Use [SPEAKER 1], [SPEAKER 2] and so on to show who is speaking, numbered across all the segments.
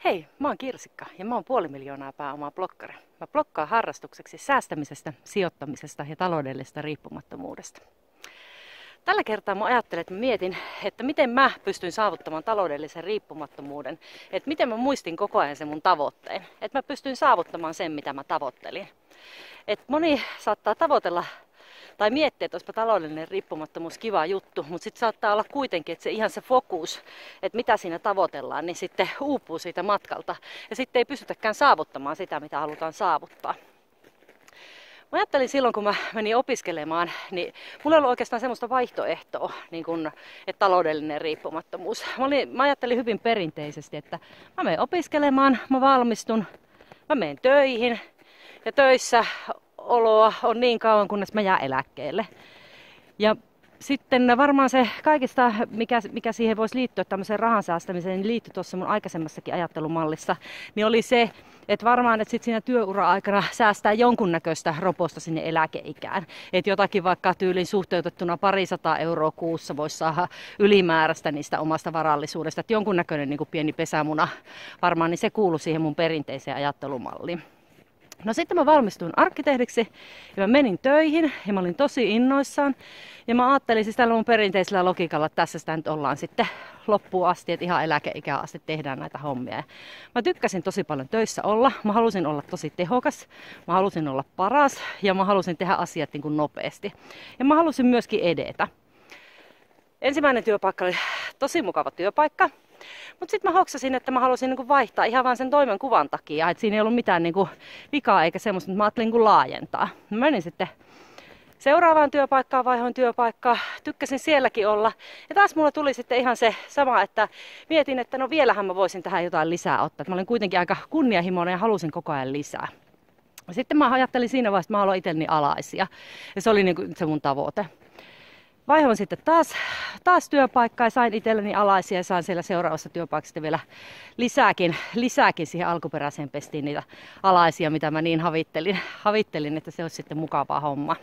[SPEAKER 1] Hei, mä oon Kirsikka ja mä oon 500 000 pääomaa blokkari. Mä blokkaan harrastukseksi säästämisestä, sijoittamisesta ja taloudellisesta riippumattomuudesta. Tällä kertaa mä ajattelen, että mä mietin, että miten mä pystyn saavuttamaan taloudellisen riippumattomuuden. Että miten mä muistin koko ajan sen mun tavoitteen. Että mä pystyn saavuttamaan sen, mitä mä tavoittelin. Että moni saattaa tavoitella tai miettiä, että olisipa taloudellinen riippumattomuus kiva juttu, mutta sitten saattaa olla kuitenkin, että se ihan se fokus, että mitä siinä tavoitellaan, niin sitten uupuu siitä matkalta. Ja sitten ei pystytäkään saavuttamaan sitä, mitä halutaan saavuttaa. Mä ajattelin silloin, kun mä menin opiskelemaan, niin mulla ei ollut oikeastaan semmoista vaihtoehtoa, niin kuin, että taloudellinen riippumattomuus. Mä ajattelin hyvin perinteisesti, että mä menen opiskelemaan, mä valmistun, mä menen töihin ja töissä oloa on niin kauan, kunnes mä jään eläkkeelle. Ja sitten varmaan se kaikista, mikä siihen voisi liittyä tämmöiseen rahan säästämiseen, niin liittyi tuossa mun aikaisemmassakin ajattelumallissa, niin oli se, että varmaan, että sit siinä työura-aikana säästää jonkunnäköistä roposta sinne eläkeikään. Että jotakin vaikka tyylin suhteutettuna 200 € kuussa voisi saada ylimääräistä niistä omasta varallisuudesta. Että jonkunnäköinen niin kuin pieni pesämuna varmaan, niin se kuului siihen mun perinteiseen ajattelumalliin. No sitten mä valmistuin arkkitehdiksi ja mä menin töihin ja mä olin tosi innoissaan. Ja mä ajattelin siis tällä mun perinteisellä logiikalla, että tässä sitä nyt ollaan sitten loppuun asti, että ihan eläkeikään asti tehdään näitä hommia. Ja mä tykkäsin tosi paljon töissä olla, mä halusin olla tosi tehokas, mä halusin olla paras ja mä halusin tehdä asiat niin kuin nopeasti. Ja mä halusin myöskin edetä. Ensimmäinen työpaikka oli tosi mukava työpaikka. Mutta sitten mä hoksasin, että mä halusin niinku vaihtaa ihan vaan sen toimenkuvan takia. Että siinä ei ollut mitään niinku vikaa eikä semmoista, mutta mä ajattelin niinku laajentaa. Mä menin sitten seuraavaan työpaikkaan, vaihoin työpaikkaa, tykkäsin sielläkin olla. Ja taas mulla tuli sitten ihan se sama, että mietin, että no vielähän mä voisin tähän jotain lisää ottaa. Mä olin kuitenkin aika kunnianhimoinen ja halusin koko ajan lisää. Sitten mä ajattelin siinä vaiheessa, että mä haluan itselleni alaisia. Ja se oli niinku se mun tavoite. Vaihoin sitten taas työpaikkaa ja sain itselleni alaisia ja sain siellä seuraavassa työpaikassa vielä lisääkin siihen alkuperäiseen pestiin niitä alaisia, mitä mä niin havittelin, että se olisi sitten mukavaa homma.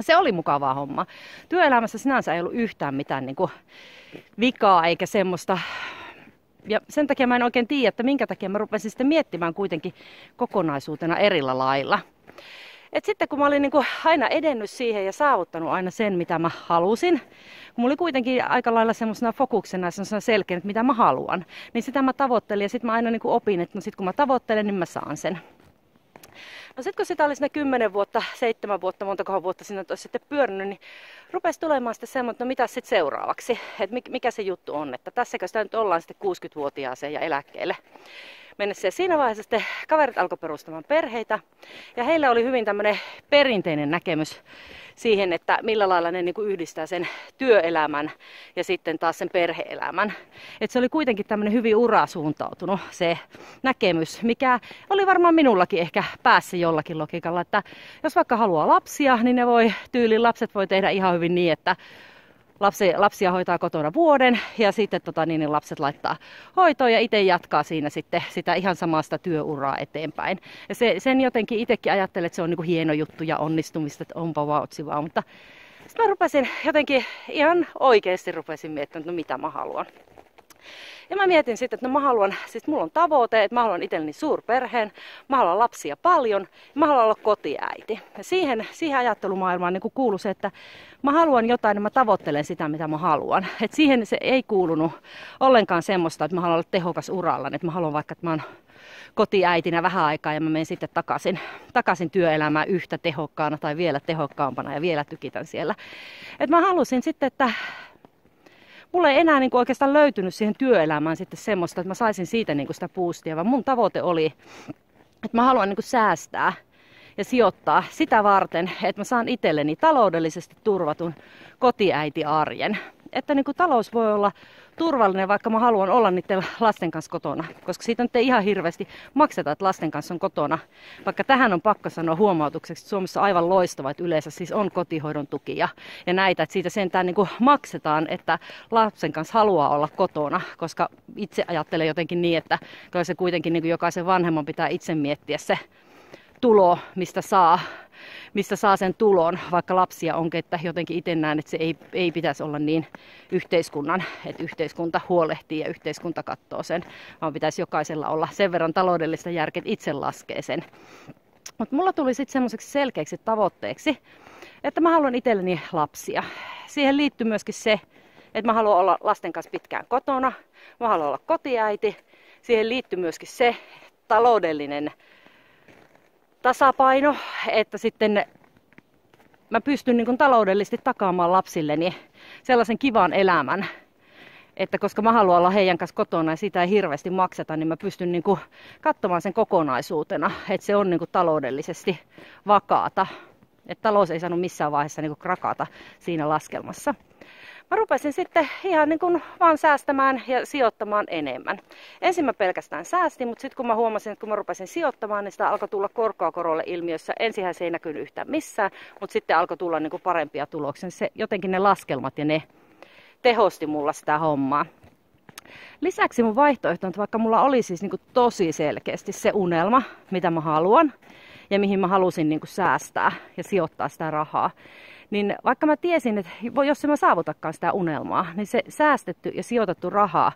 [SPEAKER 1] Se oli mukavaa homma. Työelämässä sinänsä ei ollut yhtään mitään niin kuin vikaa eikä semmoista. Ja sen takia mä en oikein tiedä, että minkä takia mä rupesin sitten miettimään kuitenkin kokonaisuutena erillä lailla. Et sitten kun mä olin niinku aina edennyt siihen ja saavuttanut aina sen, mitä mä halusin, kun mulla oli kuitenkin aika lailla semmoisena fokuksena ja selkeä, että mitä mä haluan, niin sitä mä tavoittelin ja sitten mä aina niinku opin, että no sit kun mä tavoittelen, niin mä saan sen. No sitten kun sitä oli sinne 10 vuotta, 7 vuotta, montakohan vuotta sinne olisi sitten pyörinyt, niin rupesi tulemaan sitten semmoinen, että no mitä sitten seuraavaksi, että mikä se juttu on, että tässäkö sitä nyt ollaan sitten 60-vuotiaaseen ja eläkkeelle mennessä. Ja siinä vaiheessa sitten kaverit alkoi perustamaan perheitä ja heillä oli hyvin tämmöinen perinteinen näkemys siihen, että millä lailla ne niin kuin yhdistää sen työelämän ja sitten taas sen perhe-elämän. Et se oli kuitenkin tämmöinen hyvin urasuuntautunut se näkemys, mikä oli varmaan minullakin ehkä päässä jollakin logiikalla, että jos vaikka haluaa lapsia, niin ne lapset voi tehdä ihan hyvin niin, että lapsia hoitaa kotona vuoden ja sitten niin lapset laittaa hoitoon ja itse jatkaa siinä sitten sitä ihan samasta työuraa eteenpäin. Ja sen jotenkin itsekin ajattelen, että se on niin kuin hieno juttu ja onnistumista, että onpa vauhtsivaa, mutta sitten mä rupesin jotenkin ihan oikeasti miettimään, että no mitä mä haluan. Ja mä mietin sitten, että no mä haluan, siis mulla on tavoite, että mä haluan itselleni suurperheen, mä haluan lapsia paljon, mä haluan olla kotiäiti. Ja siihen ajattelumaailmaan niin kuului se, että mä haluan jotain ja mä tavoittelen sitä, mitä mä haluan. Et siihen se ei kuulunut ollenkaan semmoista, että mä haluan olla tehokas uralla, että mä haluan vaikka, että mä oon kotiäitinä vähän aikaa ja mä menen sitten takaisin työelämään yhtä tehokkaana tai vielä tehokkaampana ja vielä tykitän siellä. Et mä halusin sitten, että mulla ei enää niinku oikeastaan löytynyt siihen työelämään sitten semmoista, että mä saisin siitä niinku sitä boostia, vaan mun tavoite oli, että mä haluan niinku säästää ja sijoittaa sitä varten, että mä saan itselleni taloudellisesti turvatun kotiäitiarjen. Että niinku talous voi olla turvallinen, vaikka mä haluan olla niiden lasten kanssa kotona, koska siitä nyt ei ihan hirveästi makseta, että lasten kanssa on kotona. Vaikka tähän on pakko sanoa huomautukseksi, että Suomessa on aivan loistava, että yleensä siis on kotihoidon tukia ja näitä, että siitä sentään niin kuin maksetaan, että lapsen kanssa haluaa olla kotona, koska itse ajattelen jotenkin niin, että kyllä se kuitenkin niin kuin jokaisen vanhemman pitää itse miettiä se tulo, mistä saa mistä saa sen tulon, vaikka lapsia onkin, että jotenkin itse näen, että se ei pitäisi olla niin yhteiskunnan, että yhteiskunta huolehtii ja yhteiskunta katsoo sen, vaan pitäisi jokaisella olla sen verran taloudellista järkeä, että itse laskee sen. Mutta mulla tuli sitten semmoiseksi selkeäksi tavoitteeksi, että mä haluan itselleni lapsia. Siihen liittyy myöskin se, että mä haluan olla lasten kanssa pitkään kotona, mä haluan olla kotiäiti. Siihen liittyy myöskin se taloudellinen tasapaino, että sitten mä pystyn niin kuin taloudellisesti takaamaan lapsilleni sellaisen kivan elämän, että koska mä haluan olla heidän kanssa kotona ja sitä ei hirveästi makseta, niin mä pystyn niin kuin katsomaan sen kokonaisuutena, että se on niin kuin taloudellisesti vakaata. Että talous ei saanut missään vaiheessa niin kuin krakata siinä laskelmassa. Mä rupesin sitten ihan niin kuin vaan säästämään ja sijoittamaan enemmän. Ensin mä pelkästään säästin, mutta sitten kun mä huomasin, että kun mä rupesin sijoittamaan, niin sitä alkoi tulla korkoa korolle ilmiössä. Ensinhän se ei näkynyt yhtään missään, mutta sitten alkoi tulla niin kuin parempia tuloksia. Jotenkin ne laskelmat ja ne tehosti mulla sitä hommaa. Lisäksi mun vaihtoehto on, että vaikka mulla oli siis niin kuin tosi selkeästi se unelma, mitä mä haluan ja mihin mä halusin niin kuin säästää ja sijoittaa sitä rahaa, niin vaikka mä tiesin, että jos mä saavutakaan sitä unelmaa, niin se säästetty ja sijoitettu rahaa,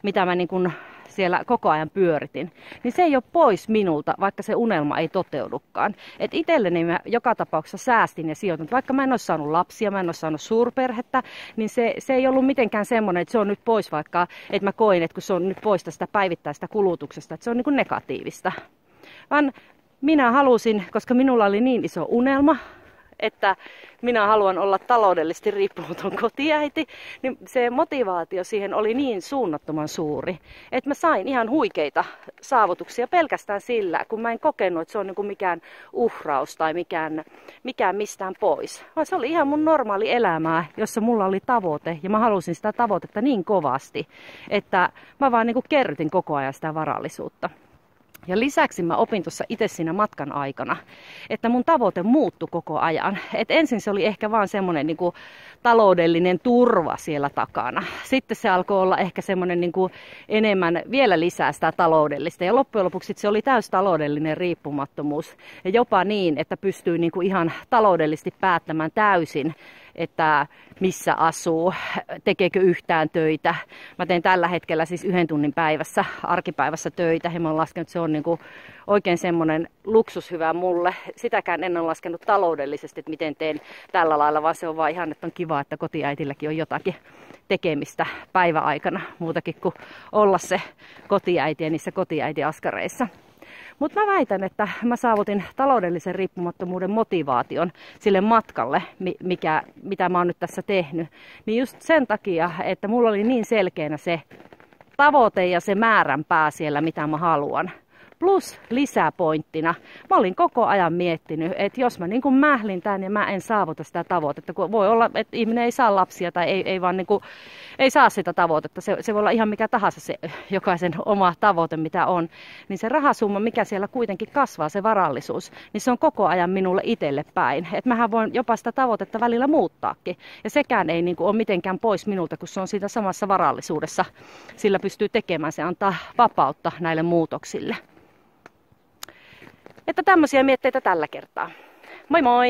[SPEAKER 1] mitä mä niin kuin siellä koko ajan pyöritin, niin se ei ole pois minulta, vaikka se unelma ei toteudukaan. Et itselleni mä joka tapauksessa säästin ja sijoitin. Vaikka mä en olisi saanut lapsia, mä en olisi saanut suurperhettä, niin se ei ollut mitenkään semmoinen, että se on nyt pois, vaikka että mä koin, että kun se on nyt pois tästä päivittäistä kulutuksesta, että se on niin kuin negatiivista. Vaan minä halusin, koska minulla oli niin iso unelma, että minä haluan olla taloudellisesti riippumaton kotiäiti, niin se motivaatio siihen oli niin suunnattoman suuri, että mä sain ihan huikeita saavutuksia pelkästään sillä, kun mä en kokenut, että se on niin kuin mikään uhraus tai mikään mistään pois. Vaan se oli ihan mun normaali elämää, jossa mulla oli tavoite ja mä halusin sitä tavoitetta niin kovasti, että mä vaan niin kuin kerrytin koko ajan sitä varallisuutta. Ja lisäksi mä opin tuossa itse siinä matkan aikana, että mun tavoite muuttui koko ajan. Et ensin se oli ehkä vaan semmoinen niinku taloudellinen turva siellä takana. Sitten se alkoi olla ehkä semmoinen niinku enemmän vielä lisää sitä taloudellista. Ja loppujen lopuksi se oli täys taloudellinen riippumattomuus. Ja jopa niin, että pystyy niinku ihan taloudellisesti päättämään täysin, että missä asuu, tekeekö yhtään töitä. Mä teen tällä hetkellä siis 1 tunnin päivässä, arkipäivässä töitä, ja mä oon laskenut, että se on niinku oikein semmoinen luksushyvä mulle. Sitäkään en ole laskenut taloudellisesti, että miten teen tällä lailla, vaan se on vaan ihan, että on kiva, että kotiäitilläkin on jotakin tekemistä päiväaikana, muutakin kuin olla se kotiäiti ja niissä kotiäitiaskareissa. Mutta mä väitän, että mä saavutin taloudellisen riippumattomuuden motivaation sille matkalle, mitä mä oon nyt tässä tehnyt. Niin just sen takia, että mulla oli niin selkeänä se tavoite ja se määränpää siellä, mitä mä haluan. Plus lisäpointtina, mä olin koko ajan miettinyt, että jos mä niin kuin mählin tämän ja mä en saavuta sitä tavoitetta, kun voi olla, että ihminen ei saa lapsia tai ei vaan niin kuin, ei saa sitä tavoitetta, se voi olla ihan mikä tahansa se jokaisen oma tavoite, mitä on, niin se rahasumma, mikä siellä kuitenkin kasvaa, se varallisuus, niin se on koko ajan minulle itselle päin. Että mähän voin jopa sitä tavoitetta välillä muuttaakin, ja sekään ei niin kuin ole mitenkään pois minulta, kun se on siinä samassa varallisuudessa, sillä pystyy tekemään, se antaa vapautta näille muutoksille. Että tämmöisiä mietteitä tällä kertaa. Moi moi!